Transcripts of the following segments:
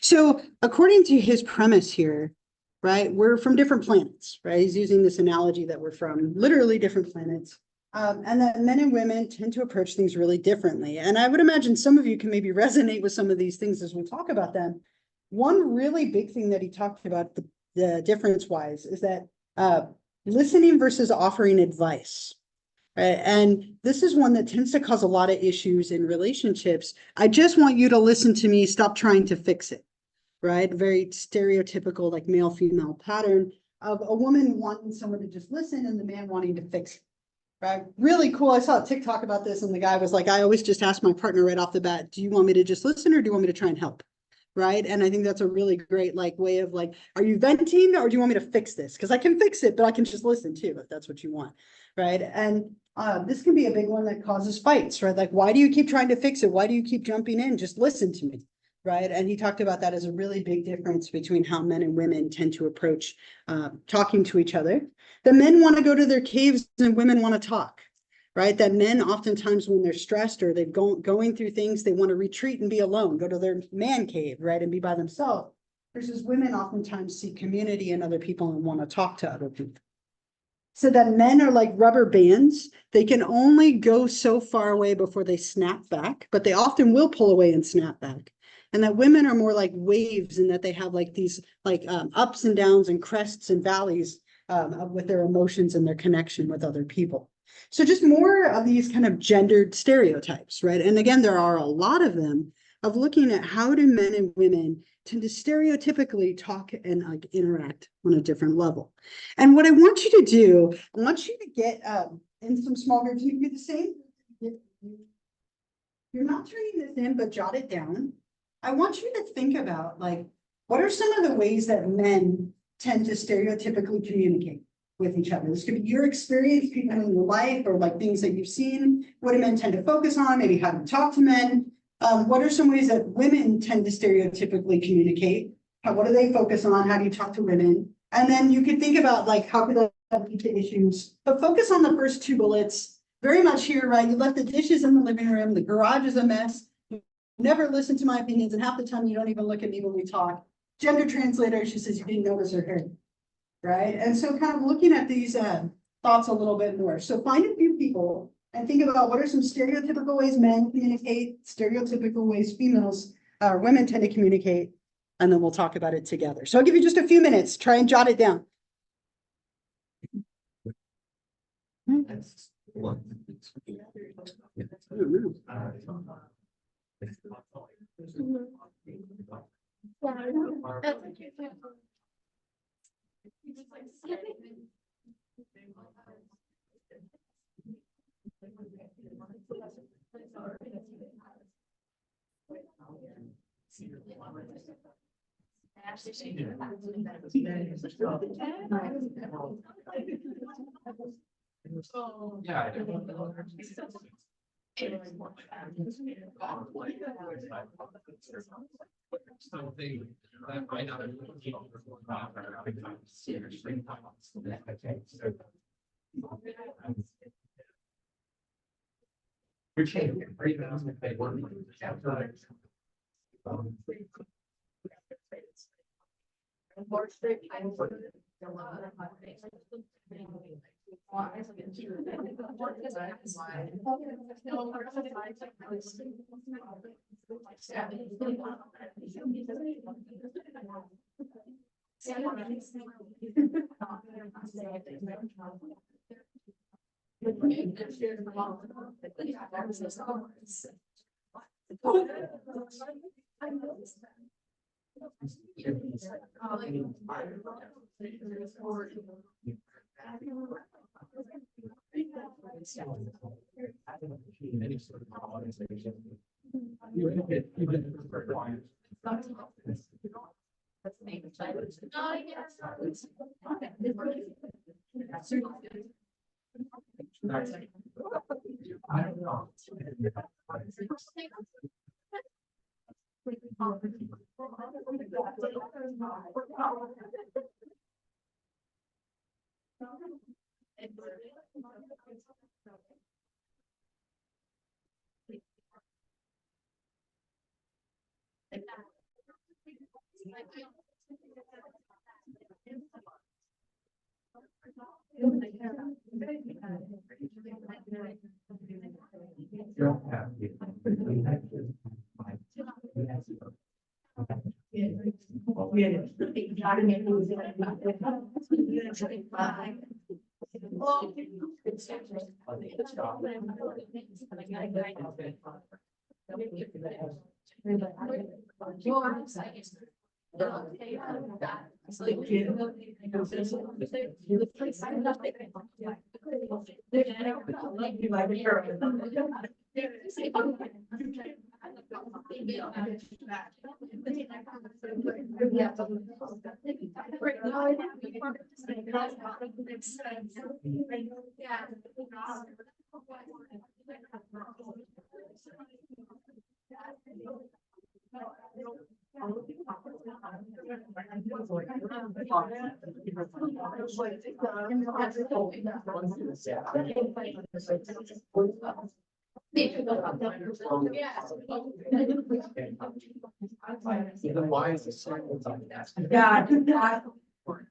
So according to his premise here, right, we're from different planets, right? He's using this analogy that we're from literally different planets. And that men and women tend to approach things really differently. And I would imagine some of you can maybe resonate with some of these things as we talk about them. One really big thing that he talked about, the difference wise, is that listening versus offering advice. Right? And this is one that tends to cause a lot of issues in relationships. I just want you to listen to me, stop trying to fix it. Right? Very stereotypical, like male female pattern of a woman wanting someone to just listen and the man wanting to fix it. Right? Really cool. I saw a TikTok about this, and the guy was like, I always just ask my partner right off the bat, do you want me to just listen or do you want me to try and help? Right. And I think that's a really great way of are you venting or do you want me to fix this? Because I can fix it, but I can just listen too, if that's what you want. Right. And this can be a big one that causes fights, right? Like, why do you keep trying to fix it? Why do you keep jumping in? Just listen to me. Right. And he talked about that as a really big difference between how men and women tend to approach talking to each other. The men want to go to their caves and women want to talk. Right, that men oftentimes when they're stressed or they're going through things, they want to retreat and be alone, go to their man cave, right, and be by themselves. Versus women oftentimes seek community and other people and want to talk to other people. So that men are like rubber bands. They can only go so far away before they snap back, but they often will pull away and snap back. And that women are more like waves in that they have these ups and downs and crests and valleys with their emotions and their connection with other people. So just more of these kind of gendered stereotypes, right? And again, there are a lot of them of looking at how do men and women tend to stereotypically talk and interact on a different level. And what I want you to do, I want you to get in some small groups. You can do the same. You're not turning this in, but jot it down. I want you to think about what are some of the ways that men tend to stereotypically communicate with each other? This could be your experience, people in your life, or things that you've seen. What do men tend to focus on? Maybe how to talk to men. What are some ways that women tend to stereotypically communicate? What do they focus on? How do you talk to women? And then you could think about how could that lead to issues? But focus on the first two bullets. Very much here, right? You left the dishes in the living room. The garage is a mess. You never listen to my opinions, and half the time you don't even look at me when we talk. Gender translator, she says you didn't notice her hair. Right? And so kind of looking at these thoughts a little bit more. So find a few people and think about what are some stereotypical ways men communicate, stereotypical ways females or women tend to communicate, and then we'll talk about it together. So I'll give you just a few minutes. Try and jot it down.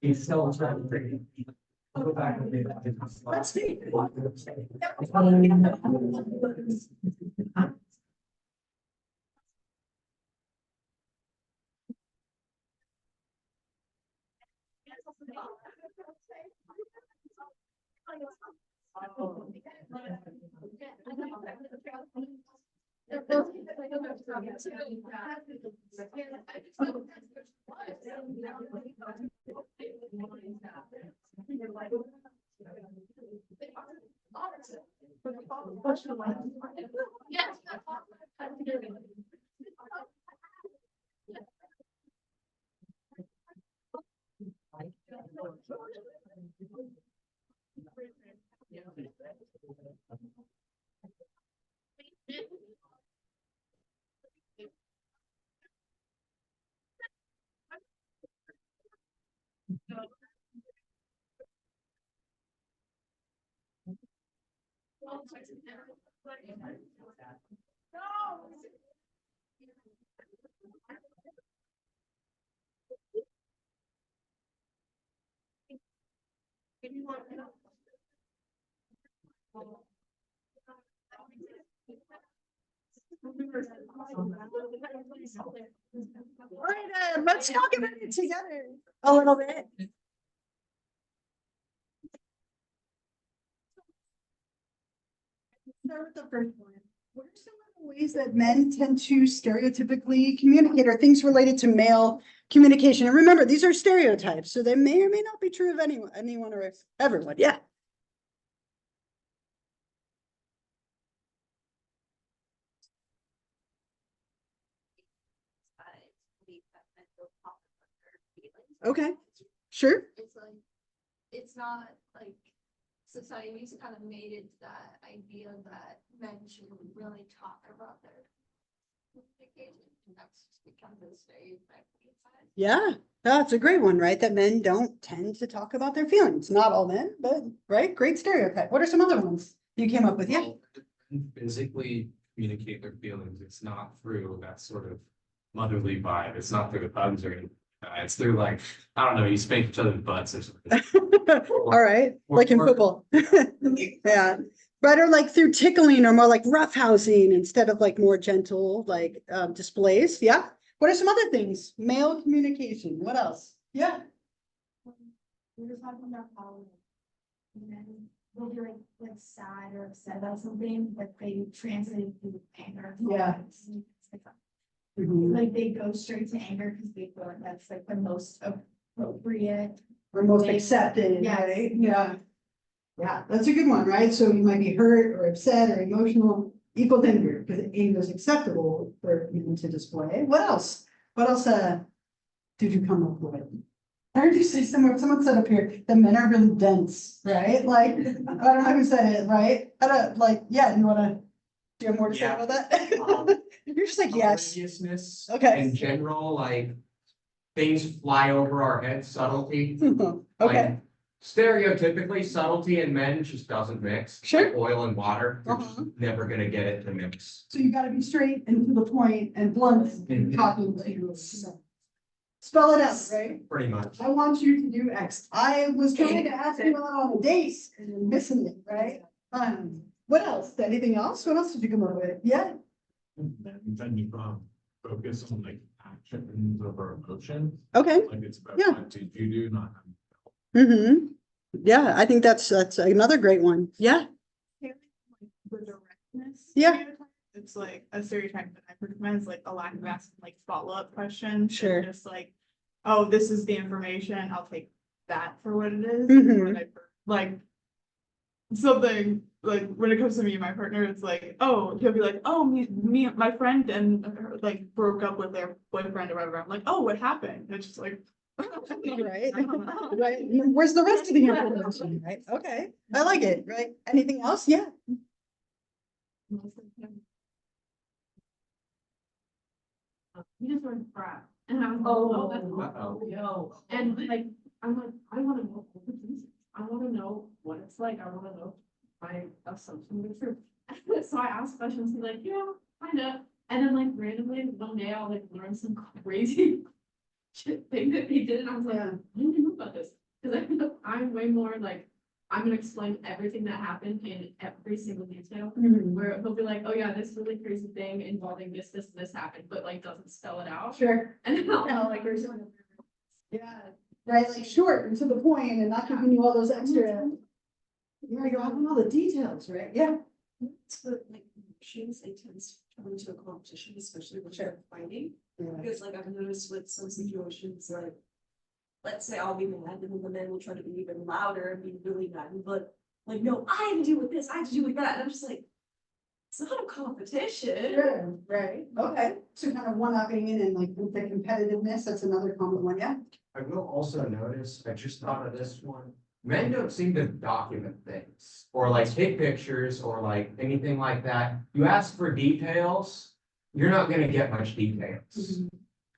He's still trying to go back and do All right, let's talk about it together a little bit. Start with the first one. What are some of the ways that men tend to stereotypically communicate, or things related to male communication? And remember, these are stereotypes, so they may or may not be true of anyone or everyone. Yeah. Okay, sure. It's like, it's not like society's kind of made it that idea that men should really talk about their communication. That's just become the stereotype. Yeah, that's a great one, right? That men don't tend to talk about their feelings. Not all men, but right, great stereotype. What are some other ones you came up with? Yeah. physically communicate their feelings. It's not through that sort of motherly vibe. It's not through the hugs or anything. It's through like, I don't know, you spank each other's butts or something. All right, like in football. Yeah, right, or like through tickling, or more like roughhousing instead of like more gentle, like displays. Yeah. What are some other things? Male communication. What else? Yeah. We were talking about how men will be like sad or upset about something, but they translate it through anger. Yeah. Like they go straight to anger because they feel like that's like the most appropriate. Or most accepted, Yes. right? Yeah. Yeah, that's a good one, right? So you might be hurt or upset or emotional, equal anger, because anger is acceptable for you to display. What else? What else did you come up with? I heard you say somewhere, someone said up here that men are really dense, right? Like, I don't know who said it, right? I don't like, yeah, do you have more to say about that? You're just like, yes. Obliviousness. Okay. In general, like things fly over our heads, subtlety. Okay, Like, stereotypically, subtlety in men just doesn't mix. Sure. Like oil and water, you're just Uh-huh. never gonna get it to mix. so you gotta be straight and to the point and blunt in talking to. Spell it out, right? Pretty much. I want you to do X. I was trying to ask you out on a date and you're missing it, right? What else? Anything else? What else did you come up with? Yeah. Then you focus on like actions over emotion, Okay. like it's about Yeah. what did you do, not. Mm-hmm. Yeah, I think that's another great one. Yeah. The directness. Yeah. stereotype. It's like a stereotype that I recommend is like a lack of asking like follow-up questions. Sure. And just like, oh, this is the information, I'll take that for what it is. Mhm. What I like something like when it comes to me and my partner, it's like, oh, he'll be like, oh, me, my friend and her, like broke up with their boyfriend or whatever. I'm like, oh, what happened? It's just like. Right. I don't know. Right. Where's the rest of the information? Right. Okay. I like it. Right. Anything else? Yeah. He just went crap. And I was like, oh, that's Uh-oh. yo. And like, I'm like, I wanna know all the pieces. I wanna know what it's like. I wanna know if my assumption is true. So I asked questions, he's like, yeah, kinda. And then like randomly one day I'll like learn some crazy shit thing that they did. And I was like, Yeah. I didn't know about this. Cause I'm way more like, I'm gonna explain everything that happened in every single detail. Where he'll be like, oh yeah, this really crazy thing involving this, this, and this happened, but like doesn't spell it out. Sure. And then I'll Yeah, like, Yeah. Right. Like short and to the point and not giving you all those extra. Yeah, you have all the details, right? Yeah. It's the like emotions they tend to turn into a competition, especially when Sure. they're fighting. Yeah. Because like I've noticed with some situations, like, let's say I'll be mad, and then the men will try to be even louder and be really mad, but like, no, I have to do with this, I have to do with that, and I'm just like, it's not a competition. Sure. Right. Okay. So kind of one-upping it and like with the competitiveness, that's another common one. Yeah. I will also notice, I just thought of this one, men don't seem to document things, or like take pictures, or like anything like that. You ask for details, you're not gonna get much details.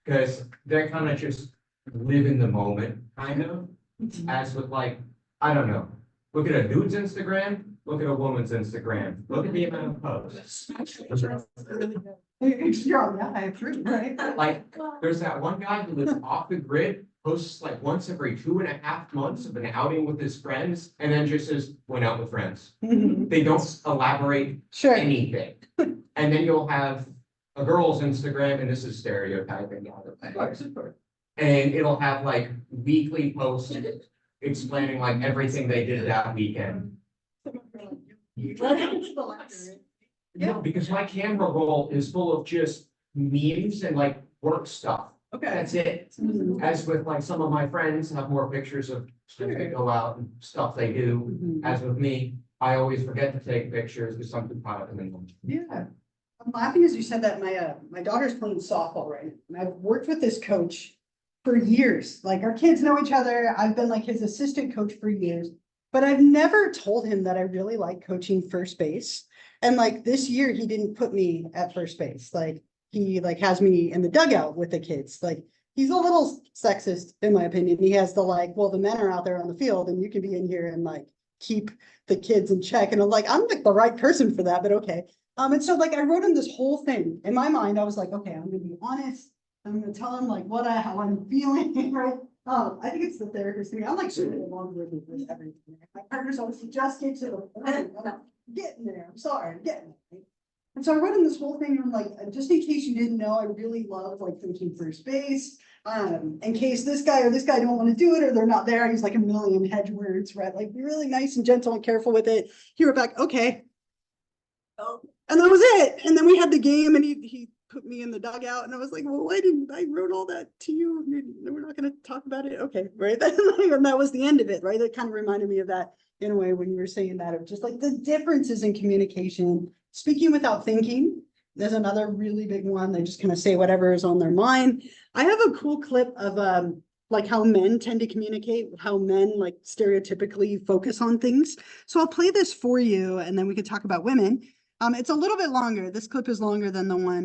Cause they're kind of just live in the moment, kind of, as with like, I don't know. Look at a dude's Instagram, look at a woman's Instagram, look at the amount of posts. Yeah, I approve, right? Like, there's that one guy who lives off the grid, posts like once every 2.5 months of an outing with his friends, and then just says, went out with friends. Mhm. They don't elaborate Sure. anything. And then you'll have a girl's Instagram, and this is stereotyping, by the way. And it'll have like weekly posts explaining like everything they did that weekend. No, because my camera roll is full of just memes and like work stuff. Okay. That's it. Mhm. As with like some of my friends have more pictures of stuff they go out and stuff they do. Mhm. As with me, I always forget to take pictures because something caught up in them. Yeah. I'm laughing as you said that my daughter's playing softball right now. And I've worked with this coach for years. Like our kids know each other. I've been like his assistant coach for years. But I've never told him that I really like coaching first base. And like this year, he didn't put me at first base. Like he like has me in the dugout with the kids. Like he's a little sexist, in my opinion. He has the like, well, the men are out there on the field and you can be in here and like keep the kids in check. And I'm like the right person for that, but okay. And so like I wrote him this whole thing. In my mind, I was like, okay, I'm gonna be honest. I'm gonna tell him like how I'm feeling, right? I think it's the therapist thing. I'm like super long-winded with everything. My partner's always just get to the point. I'm getting there. I'm sorry, I'm getting there. And so I wrote him this whole thing. And I'm like, just in case you didn't know, I really love like thinking first base. In case this guy or this guy don't want to do it or they're not there, I use like a million hedge words, right? Like be really nice and gentle and careful with it. He wrote back, okay. Oh, and that was it. And then we had the game and he put me in the dugout and I was like, well, why didn't I wrote all that to you? We're not going to talk about it. Okay. Right. And that was the end of it. Right. That kind of reminded me of that in a way when you were saying that of just like the differences in communication, speaking without thinking. There's another really big one. They just kind of say whatever is on their mind. I have a cool clip of like how men tend to communicate, how men like stereotypically focus on things. So I'll play this for you and then we could talk about women. It's a little bit longer. This clip is longer than the one